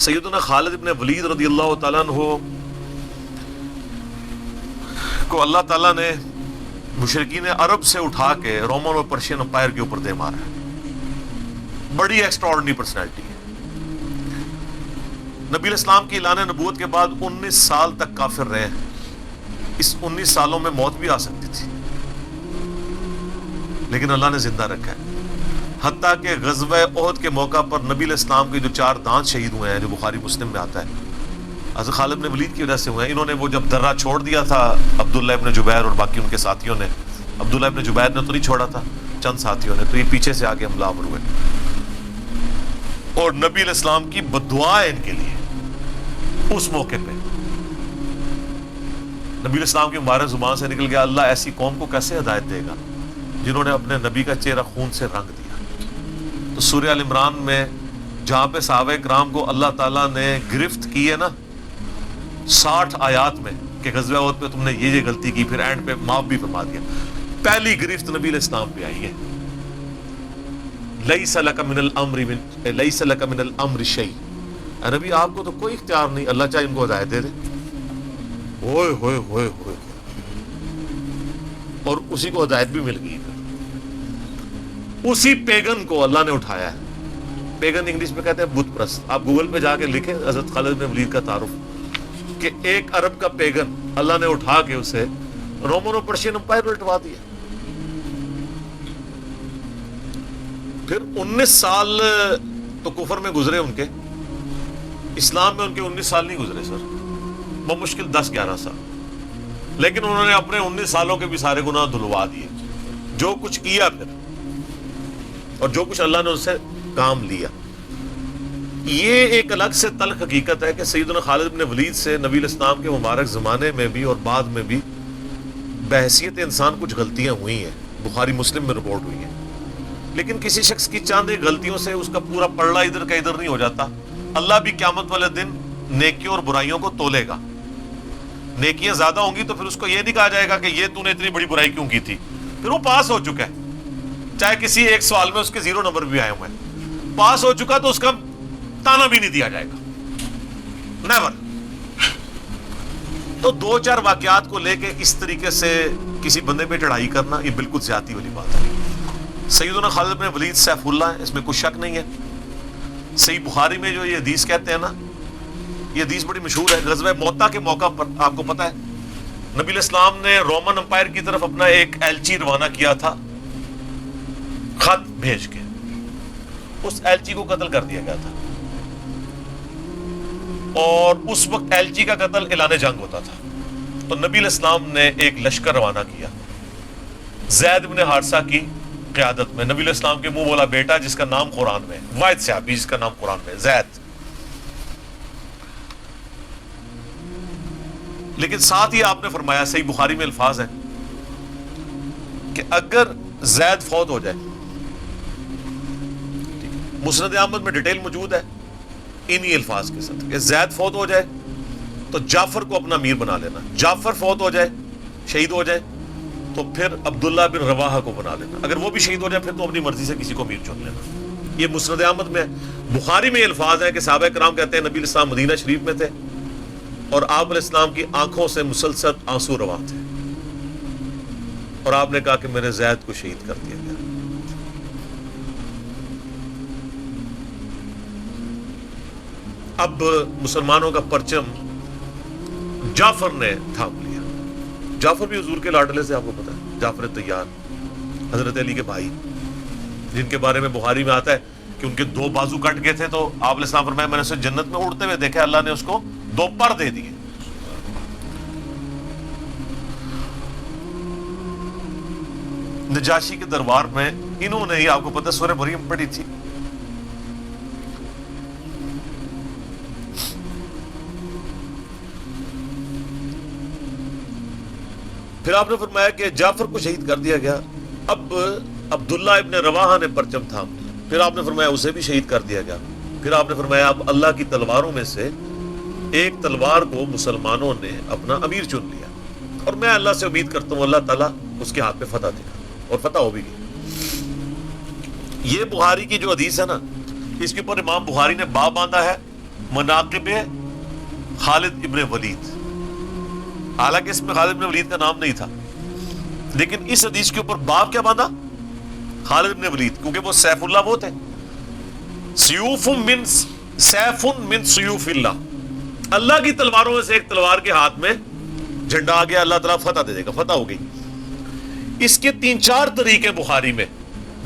سیدنا خالد ابن ولید رضی اللہ تعالیٰ عنہ کو اللہ تعالیٰ نے مشرکین عرب سے اٹھا کے رومن اور پرشین امپائر کے اوپر دے مارا ہے. بڑی ایکسٹراڈنری پرسنالٹی ہے. نبی الاسلام کی اعلان نبوت کے بعد 19 سال تک کافر رہے. اس 19 سالوں میں موت بھی آ سکتی تھی لیکن اللہ نے زندہ رکھا ہے. حتیٰ کہ غزوہ احد کے موقع پر نبی علیہ السلام کے جو 4 دانت شہید ہوئے ہیں جو بخاری مسلم میں آتا ہے حضرت خالد بن ولید کی وجہ سے ہوئے ہیں. انہوں نے وہ جب درہ چھوڑ دیا تھا عبداللہ ابن جبیر اور باقی ان کے ساتھیوں نے, عبداللہ ابن جبیر نے تو نہیں چھوڑا تھا, چند ساتھیوں نے, تو یہ پیچھے سے آگے حملہ آور ہوئے اور نبی علیہ السلام کی بددعا ہے ان کے لیے. اس موقع پہ نبی علیہ السلام کی مبارک زبان سے نکل گیا, اللہ ایسی قوم کو کیسے ہدایت دے گا جنہوں نے اپنے نبی کا چہرہ خون سے رنگ دیا. تو سورہ ال عمران میں جہاں پہ صحابہ کرام کو اللہ تعالیٰ نے گرفت کی ہے نا 60 آیات میں کہ غزوہ احد پہ تم نے یہ غلطی کی, پھر اینڈ پہ معاف بھی فرما دیا. پہلی گرفت نبی علیہ السلام پہ آئی ہے, لیس لک من الامر شیء. نبی آپ کو تو کوئی اختیار نہیں, اللہ چاہے ان کو ہدایت دے دے. ہوئے ہوئے ہوئے ہوئے, اور اسی کو ہدایت بھی مل گئی. اسی پیگن کو اللہ نے اٹھایا ہے. پیگن انگلش میں کہتے ہیں بت پرست. آپ گوگل پہ جا کے لکھیں حضرت خالد بن ولید کا تعارف, کہ ایک عرب کا پیگن اللہ نے اٹھا کے اسے رومن اور پرشین امپائر لٹوا دیا. پھر 19 سال تو کفر میں گزرے ان کے, اسلام میں ان کے 19 سال نہیں گزرے سر, وہ مشکل 10-11 سال. لیکن انہوں نے اپنے 19 سالوں کے بھی سارے گناہ دھلوا دیے. جو کچھ کیا پھر اور جو کچھ اللہ نے ان سے کام لیا. یہ ایک الگ سے تلخ حقیقت ہے کہ سیدنا خالد بن ولید سے نبی الاسلام کے مبارک زمانے میں بھی اور بعد میں بھی بحیثیت انسان کچھ غلطیاں ہوئی ہیں, بخاری مسلم میں رپورٹ ہوئی ہیں. لیکن کسی شخص کی چاند غلطیوں سے اس کا پورا پلڑا ادھر کا ادھر نہیں ہو جاتا. اللہ بھی قیامت والے دن نیکیوں اور برائیوں کو تولے گا. نیکیاں زیادہ ہوں گی تو پھر اس کو یہ نہیں کہا جائے گا کہ یہ تو نے اتنی بڑی برائی کیوں کی تھی, پھر وہ پاس ہو چکا ہے. چاہے کسی ایک سوال میں اس کے 0 نمبر بھی آئے ہوئے ہیں, پاس ہو چکا تو اس کا تانا بھی نہیں دیا جائے گا, نیور. تو 2-4 واقعات کو لے کے اس طریقے سے کسی بندے پہ چڑھائی کرنا یہ بالکل زیادتی والی بات ہے. سیدنا خالد بن ولید سیف اللہ ہے, اس میں کوئی شک نہیں ہے. صحیح بخاری میں جو یہ حدیث کہتے ہیں نا, یہ حدیث بڑی مشہور ہے. غزوہ موتا کے موقع پر آپ کو پتا ہے نبی علیہ السلام نے رومن امپائر کی طرف اپنا ایک ایلچی روانہ کیا تھا خط بھیج کے. اس ایلچی کو قتل کر دیا گیا تھا اور اس وقت ایلچی کا قتل اعلان جنگ ہوتا تھا. تو نبی علیہ السلام نے ایک لشکر روانہ کیا زید بن حارثہ کی قیادت میں. نبی علیہ السلام کے منہ بولا بیٹا جس کا نام قرآن میں, واحد صحابی جس کا نام قرآن میں, زید. لیکن ساتھ ہی آپ نے فرمایا, صحیح بخاری میں الفاظ ہیں کہ اگر زید فوت ہو جائے, مسند احمد میں ڈیٹیل موجود ہے انہی الفاظ کے ساتھ, کہ زید فوت ہو جائے تو جعفر کو اپنا امیر بنا لینا. جعفر فوت ہو جائے, شہید ہو جائے, تو پھر عبداللہ بن رواحہ کو بنا لینا. اگر وہ بھی شہید ہو جائے پھر تو اپنی مرضی سے کسی کو امیر چن لینا. یہ مسند احمد میں. بخاری میں یہ الفاظ ہیں کہ صحابہ کرام کہتے ہیں نبی علیہ السلام مدینہ شریف میں تھے اور آپ علیہ السلام کی آنکھوں سے مسلسل آنسو رواں تھے, اور آپ نے کہا کہ میرے زید کو شہید کر دیا گیا. اب مسلمانوں کا پرچم جعفر نے تھام لیا. جعفر بھی حضور کے لاڈلے سے, آپ کو پتا ہے, جعفر طیار حضرت علی کے بھائی, جن کے بارے میں بخاری میں آتا ہے کہ ان کے 2 بازو کٹ گئے تھے تو آپ علیہ السلام فرمایا میں نے اسے جنت میں اڑتے ہوئے دیکھا, اللہ نے اس کو 2 پر دے دیے. نجاشی کے دربار میں انہوں نے ہی, آپ کو پتا ہے, سورہ مریم پڑھی تھی. پھر آپ نے فرمایا کہ جعفر کو شہید کر دیا گیا. اب عبداللہ ابن رواحہ نے پرچم تھام لیا. پھر آپ نے فرمایا اسے بھی شہید کر دیا گیا. پھر آپ نے فرمایا اب اللہ کی تلواروں میں سے ایک تلوار کو مسلمانوں نے اپنا امیر چن لیا, اور میں اللہ سے امید کرتا ہوں اللہ تعالیٰ اس کے ہاتھ پہ فتح دے گا, اور فتح ہو بھی گئی. یہ بخاری کی جو حدیث ہے نا, اس کے اوپر امام بخاری نے باب باندھا ہے مناقب خالد ابن ولید. حالانکہ اس میں خالد ابن ولید کا نام نہیں تھا, لیکن اس حدیث کے اوپر باب کیا باندھا؟ خالد ابن ولید, کیونکہ وہ سیف اللہ وہ تھے. سیوف من سیوف اللہ, اللہ کی تلواروں میں سے ایک تلوار کے ہاتھ میں جھنڈا آ گیا, اللہ تعالیٰ فتح دے دے گا, فتح ہو گئی. اس کے 3-4 طریقے بخاری میں,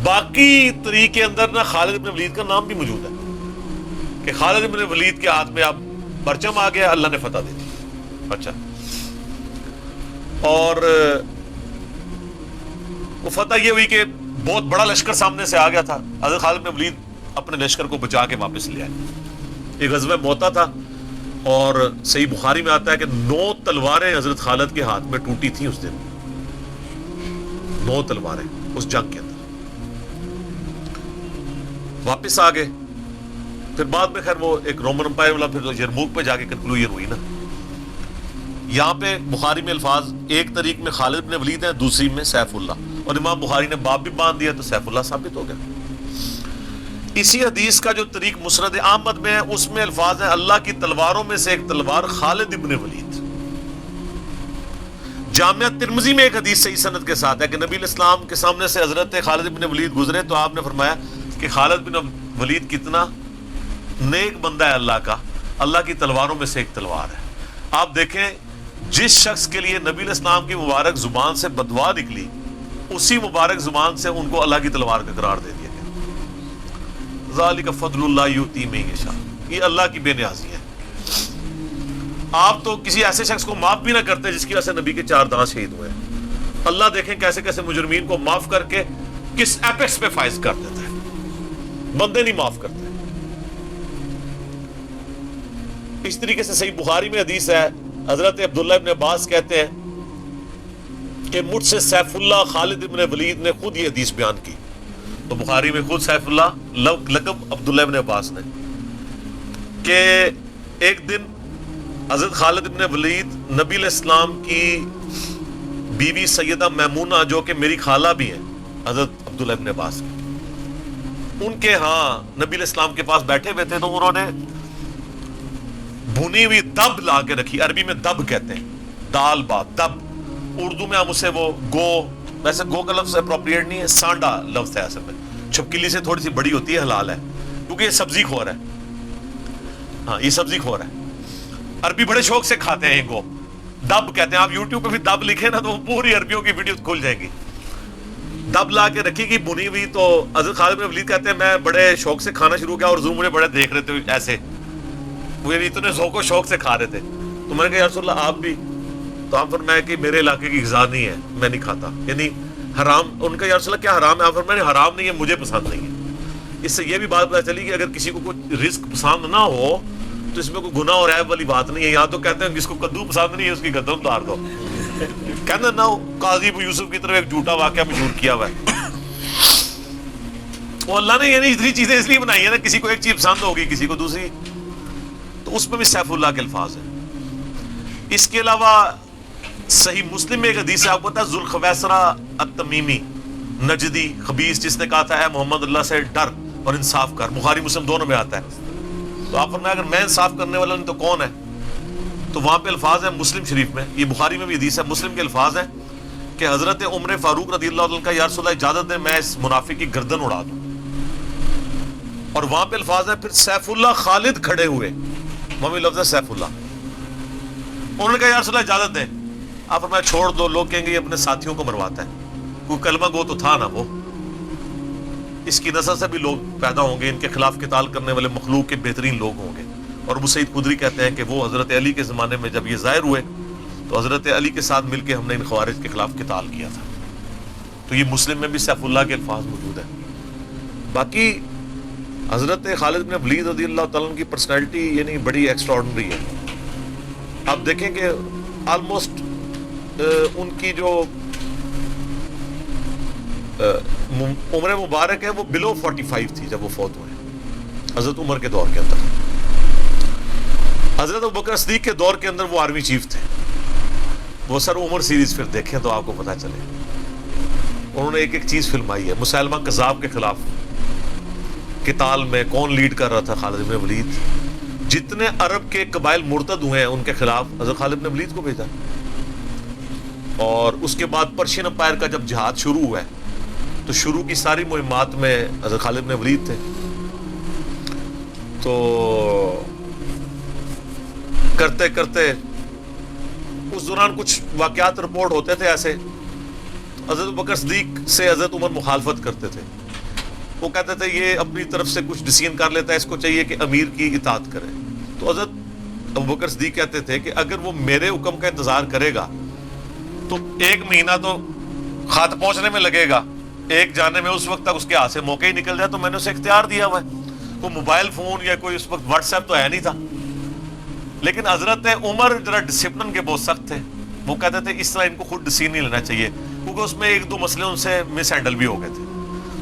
باقی طریقے اندر نہ خالد ابن ولید کا نام بھی موجود ہے کہ خالد ابن ولید کے ہاتھ میں اب پرچم آ گیا, اللہ نے فتح دے دی. اچھا, اور وہ فتح یہ ہوئی کہ بہت بڑا لشکر سامنے سے آ گیا تھا, حضرت خالد بن ولید اپنے لشکر کو بچا کے واپس لے آئے. یہ غزوہ موتا تھا, اور صحیح بخاری میں آتا ہے کہ 9 تلواریں حضرت خالد کے ہاتھ میں ٹوٹی تھیں اس دن. 9 تلواریں اس جنگ کے اندر. واپس آ گئے. پھر بعد میں خیر وہ ایک رومن امپائر والا پھر یرموک پہ جا کے کنکلوژن ہوئی نا. یہاں پہ بخاری میں الفاظ ایک طریق میں خالد بن ولید ہیں, دوسری میں سیف اللہ, اور امام بخاری نے باب بھی باندھ دیا تو سیف اللہ ثابت ہو گیا. اسی حدیث کا جو طریق مسند احمد میں ہے اس میں الفاظ ہیں اللہ کی تلواروں میں سے ایک تلوار خالد ابن ولید. جامعہ ترمذی میں ایک حدیث صحیح سند کے ساتھ ہے کہ نبی علیہ السلام کے سامنے سے حضرت خالد ابن ولید گزرے تو آپ نے فرمایا کہ خالد بن ولید کتنا نیک بندہ ہے اللہ کا, اللہ کی تلواروں میں سے ایک تلوار ہے. آپ دیکھیں جس شخص کے لیے نبی علیہ السلام کی مبارک زبان سے بددعا نکلی, اسی مبارک زبان سے ان کو اللہ کی تلوار کا قرار دے دیا گیا. ذالک فضل اللہ یؤتی من یشاء, یہ اللہ کی بے نیازی ہے. آپ تو کسی ایسے شخص کو معاف بھی نہ کرتے جس کی وجہ سے نبی کے 4 دانت شہید ہوئے. اللہ دیکھیں کیسے کیسے مجرمین کو معاف کر کے کس ایپیکس پہ فائز کر دیتا ہے, بندے نہیں معاف کرتے. اس طریقے سے صحیح بخاری میں حدیث ہے, حضرت عبداللہ ابن عباس کہتے ہیں کہ مجھ سے سیف اللہ خالد ابن ولید نے خود یہ حدیث بیان کی. تو بخاری میں خود سیف اللہ لقب عبداللہ ابن عباس نے, کہ ایک دن حضرت خالد ابن ولید نبی علیہ السلام کی بیوی سیدہ میمونہ جو کہ میری خالہ بھی ہیں حضرت عبداللہ ابن عباس کی, ان کے ہاں نبی علیہ السلام کے پاس بیٹھے ہوئے تھے. تو انہوں نے بھنی ہوئی دب لا کے رکھی, عربی میں دب کہتے ہیں, دال بات دب, اردو میں ہم اسے وہ گو, ویسے گو کا لفظ اپروپریٹ نہیں ہے, سانڈا لفظ ہے اصل میں, چھپکلی سے تھوڑی سی بڑی ہوتی ہے, حلال ہے کیونکہ یہ سبزی خور ہے. ہاں یہ سبزی خور ہے, عربی بڑے شوق سے کھاتے ہیں گو, دب کہتے ہیں. آپ یوٹیوب پہ بھی دب لکھیں نا تو پوری عربیوں کی ویڈیوز کھل جائیں گی. دب لا کے رکھی گئی بھنی ہوئی. تو حضرت خالد بن ولید کہتے ہیں میں بڑے شوق سے کھانا شروع کیا, اور حضور مجھے بڑے دیکھ رہے تھے ایسے, وہ اتنے ذوق و شوق سے کھا رہے تھے. تو میں نے کہا یا رسول اللہ آپ بھی؟ تو آپ فرمایا کہ میرے علاقے کی غذا نہیں ہے, میں نہیں کھاتا, یعنی حرام. ان کا یا رسول اللہ کیا حرام ہے؟ آپ فرمایا حرام نہیں ہے, مجھے پسند نہیں ہے. اس سے یہ بھی بات پتہ چلی کہ اگر کسی کو کوئی رزق پسند نہ ہو تو اس میں کوئی گناہ اور عیب والی بات نہیں ہے. یہاں تو کہتے ہیں جس کو کدو پسند نہیں ہے اس کی گردن اتار دو, کہنا نہ ہو. قاضی ابو یوسف کی طرف ایک جھوٹا واقعہ مشہور کیا ہوا ہے. وہ اللہ نے یعنی اتنی چیزیں اس لیے بنائی ہیں نا, کسی کو ایک چیز پسند ہوگی کسی کو دوسری, تو اس میں بھی سیف اللہ کے الفاظ ہیں. اس کے علاوہ صحیح مسلم میں ایک حدیث ہے, آپ کو پتا ہے ذوالخویسرہ التمیمی نجدی خبیث جس نے کہا تھا اے محمد اللہ سے ڈر اور انصاف کر. بخاری مسلم دونوں میں آتا ہے. تو آپ فرمایا اگر میں انصاف کرنے والا نہیں تو کون ہے؟ تو وہاں پہ الفاظ ہیں مسلم شریف میں, یہ بخاری میں بھی حدیث ہے, مسلم کے الفاظ ہیں کہ حضرت عمر فاروق رضی اللہ عنہ کا یا رسول اللہ اجازت دے میں اس منافق کی گردن اڑا دوں. اور وہاں پہ الفاظ ہیں پھر سیف اللہ خالد کھڑے ہوئے, ممی لفظ ہے سیف اللہ. انہوں نے کہا یا رسول اللہ اجازت دیں. آپ فرمایا چھوڑ دو, لوگ کہیں گے یہ اپنے ساتھیوں کو مرواتا ہے, کوئی کلمہ گو تو تھا نا وہ, اس کی نسل سے بھی لوگ پیدا ہوں گے, ان کے خلاف قتال کرنے والے مخلوق کے بہترین لوگ ہوں گے. اور ابو سعید خدری کہتے ہیں کہ وہ حضرت علی کے زمانے میں جب یہ ظاہر ہوئے تو حضرت علی کے ساتھ مل کے ہم نے ان خوارج کے خلاف قتال کیا تھا. تو یہ مسلم میں بھی سیف اللہ کے الفاظ موجود ہیں. باقی حضرت خالد بن ولید رضی اللہ تعالیٰ کی پرسنالٹی یعنی بڑی ایکسٹرا آرڈنری ہے. آپ دیکھیں کہ آلموسٹ ان کی جو عمر مبارک ہے وہ بلو 45 تھی جب وہ فوت ہوئے, حضرت عمر کے دور کے اندر. حضرت ابوبکر صدیق کے دور کے اندر وہ آرمی چیف تھے. وہ سر عمر سیریز پھر دیکھیں تو آپ کو پتہ چلے, انہوں نے ایک ایک چیز فلمائی ہے. مسلمہ کذاب کے خلاف قتال میں کون لیڈ کر رہا تھا؟ خالد بن ولید. جتنے عرب کے قبائل مرتد ہوئے ہیں ان کے خلاف حضرت خالد بن ولید کو بھیجا. اور اس کے بعد پرشین امپائر کا جب جہاد شروع ہوا ہے تو شروع کی ساری مہمات میں حضرت خالد بن ولید تھے. تو کرتے کرتے اس دوران کچھ واقعات رپورٹ ہوتے تھے ایسے. حضرت بکر صدیق سے حضرت عمر مخالفت کرتے تھے. وہ کہتے تھے یہ اپنی طرف سے کچھ ڈیسیژن کر لیتا ہے, اس کو چاہیے کہ امیر کی اطاعت کرے. تو حضرت ابو بکر صدیق کہتے تھے کہ اگر وہ میرے حکم کا انتظار کرے گا تو 1 مہینہ تو خط پہنچنے میں لگے گا, ایک جانے میں اس وقت تک اس کے ہاتھ سے موقع ہی نکل جائے. تو میں نے اسے اختیار دیا ہوا ہے. کوئی موبائل فون یا کوئی اس وقت واٹس ایپ تو ہے نہیں تھا. لیکن حضرت عمر ذرا ڈسپلن کے بہت سخت تھے. وہ کہتے تھے اس طرح ان کو خود ڈیسیژن نہیں لینا چاہیے, کیونکہ اس میں 1-2 مسئلے ان سے مس ہینڈل بھی ہو گئے تھے.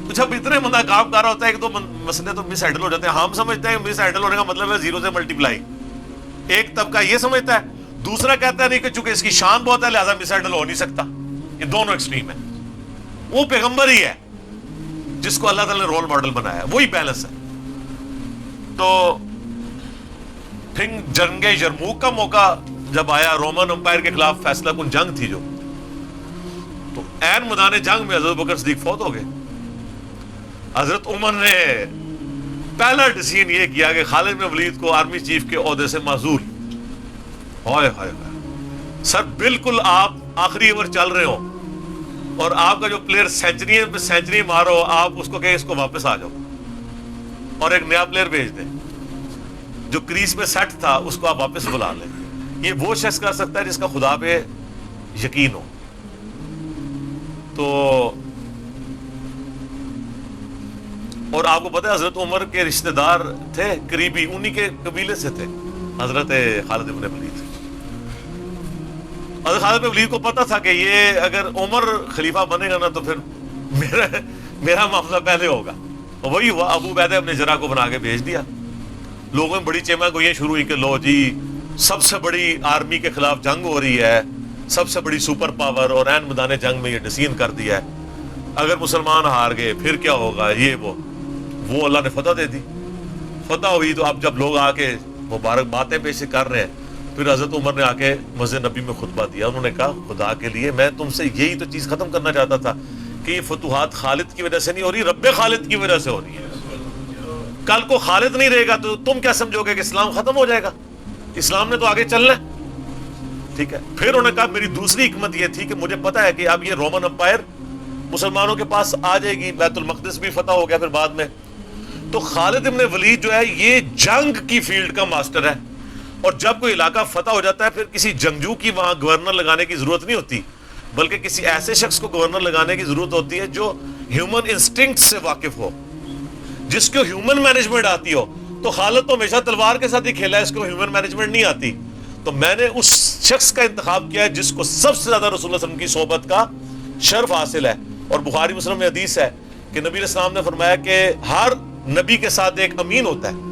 تو جب اتنے بندہ کام کر رہا ہوتا ہے 1-2 مسئلے تو مس ہینڈل ہو جاتے ہیں. ہم سمجھتے ہیں مس ہینڈل ہونے کا مطلب ہے 0 سے ملٹیپلائی. ایک طبقہ یہ سمجھتا ہے, دوسرا کہتا ہے نہیں کہ چونکہ اس کی شان بہت ہے لہذا مس ہینڈل ہو نہیں سکتا. یہ دونوں ایکسٹریم ہیں. وہ پیغمبر ہی ہے جس کو اللہ تعالیٰ نے رول ماڈل بنایا, وہی بیلنس ہے. تو پھر جنگ یرموک کا موقع جب آیا, رومن امپائر کے خلاف فیصلہ کن جنگ تھی جو, تو عین میدان جنگ میں حضرت بکر صدیق فوت ہو گئے. حضرت عمر نے پہلا ڈیسیژن یہ کیا کہ خالد بن ولید کو آرمی چیف کے عہدے سے معزول. ہائے ہائے ہائے سر, بالکل آپ آخری اوور چل رہے ہو اور آپ کا جو پلیئر سینچری مارو, آپ اس کو کہیں اس کو واپس آ جاؤ اور ایک نیا پلیئر بھیج دیں. جو کریز پہ سیٹ تھا اس کو آپ واپس بلا لیں. یہ وہ شخص کر سکتا ہے جس کا خدا پہ یقین ہو. تو اور آپ کو پتہ ہے حضرت عمر کے رشتہ دار تھے قریبی, انہی کے قبیلے سے تھے حضرت خالد بن ولید. حضرت خالد بن ولید کو پتہ تھا کہ یہ اگر عمر خلیفہ بنے گا نا تو پھر میرا معاملہ پہلے ہوگا. اور وہی ہوا, ابو عبیدہ ابن جرح کو بنا کے بھیج دیا. لوگوں میں بڑی چیما گوئیاں شروع ہوئی کہ لو جی سب سے بڑی آرمی کے خلاف جنگ ہو رہی ہے, سب سے بڑی سپر پاور, اور عین میدان جنگ میں یہ ڈیسیژن کر دیا ہے, اگر مسلمان ہار گئے پھر کیا ہوگا. یہ وہ اللہ نے فتح دے دی. فتح ہوئی تو اب جب لوگ آ کے مبارک باتیں پیش کر رہے ہیں, پھر حضرت عمر نے آ کے مسجد نبی میں خطبہ دیا. انہوں نے کہا خدا کے لیے میں تم سے یہی تو چیز ختم کرنا چاہتا تھا کہ یہ فتوحات خالد کی وجہ سے نہیں ہو رہی, رب خالد کی وجہ سے ہو رہی ہے. کل کو خالد نہیں رہے گا تو تم کیا سمجھو گے کہ اسلام ختم ہو جائے گا؟ اسلام نے تو آگے چلنا ہے. ٹھیک ہے. پھر انہوں نے کہا میری دوسری حکمت یہ تھی کہ مجھے پتا ہے کہ اب یہ رومن امپائر مسلمانوں کے پاس آ جائے گی, بیت المقدس بھی فتح ہو گیا پھر بعد میں. تو خالد ابن ولید جو ہے یہ جنگ کی فیلڈ کا ماسٹر ہے, اور جب کوئی علاقہ فتح ہو جاتا ہے پھر کسی جنگجو کی وہاں گورنر لگانے کی ضرورت نہیں ہوتی, بلکہ کسی ایسے شخص کو گورنر لگانے کی ضرورت ہوتی ہے جو ہیومن انسٹنکٹ سے واقف ہو, جس کو ہیومن مینجمنٹ آتی ہو. تو خالد تو ہمیشہ تلوار کے ساتھ ہی کھیلا ہے, اس کو ہیومن مینجمنٹ نہیں آتی. تو میں نے اس شخص کا انتخاب کیا ہے جس کو سب سے زیادہ رسول اللہ صلی اللہ علیہ وسلم کی صحبت کا شرف حاصل ہے. اور بخاری مسلم میں حدیث ہے کہ نبی علیہ السلام نے فرمایا کہ ہر نبی کے ساتھ ایک امین ہوتا ہے,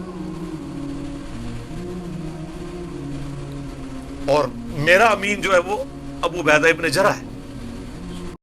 اور میرا امین جو ہے وہ ابو عبیدہ ابن جرح ہے.